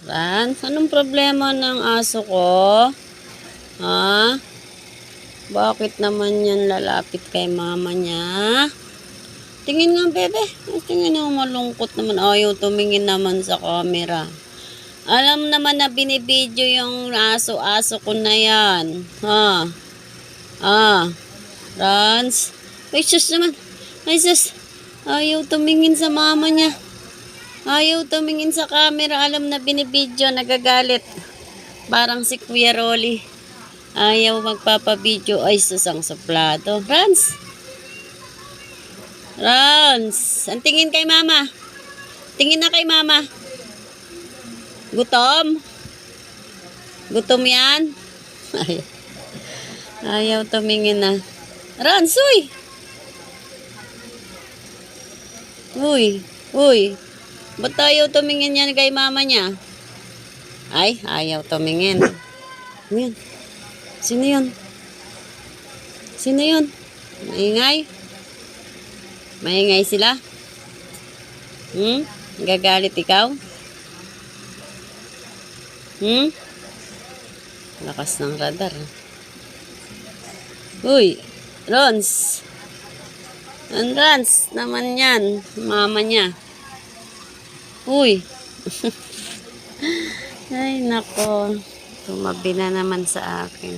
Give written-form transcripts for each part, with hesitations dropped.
Rans, anong problema ng aso ko? Ha? Bakit naman yan lalapit kay mama niya? Tingin nga, bebe. Tingin nga, malungkot naman. Ayaw tumingin naman sa camera. Alam naman na binibidyo yung aso-aso ko na yan. Ha? Rans? Ay, sus naman. Ay, sus. Ayaw tumingin sa mama niya. Ayaw tumingin sa camera. Alam na binibidyo. Nagagalit. Parang si Kuya Rolly. Ayaw magpapabidyo. Ay, susang suplado. Rans! Rans! Ang tingin kay mama. Tingin na kay mama. Gutom? Gutom yan? Ayaw tumingin na. Rans, uy! Uy! Ba't ayaw tumingin yan kay mama niya? Ay, ayaw tumingin. Yan. Sino yun? Sino yun? Maingay? Maingay sila? Gagalit ikaw? Lakas ng radar. Uy, Rons. Ang Rons naman yan. Mama niya. Uy. Ay, nako. Tumabi na naman sa akin.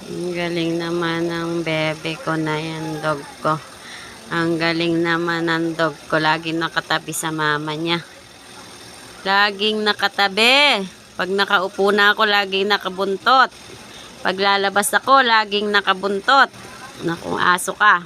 Ang galing naman ng bebe ko na yan, dog ko. Ang galing naman ng dog ko. Laging nakatabi sa mama niya. Laging nakatabi. Pag nakaupo na ako, laging nakabuntot. Pag lalabas ako, laging nakabuntot. Nakung aso ka.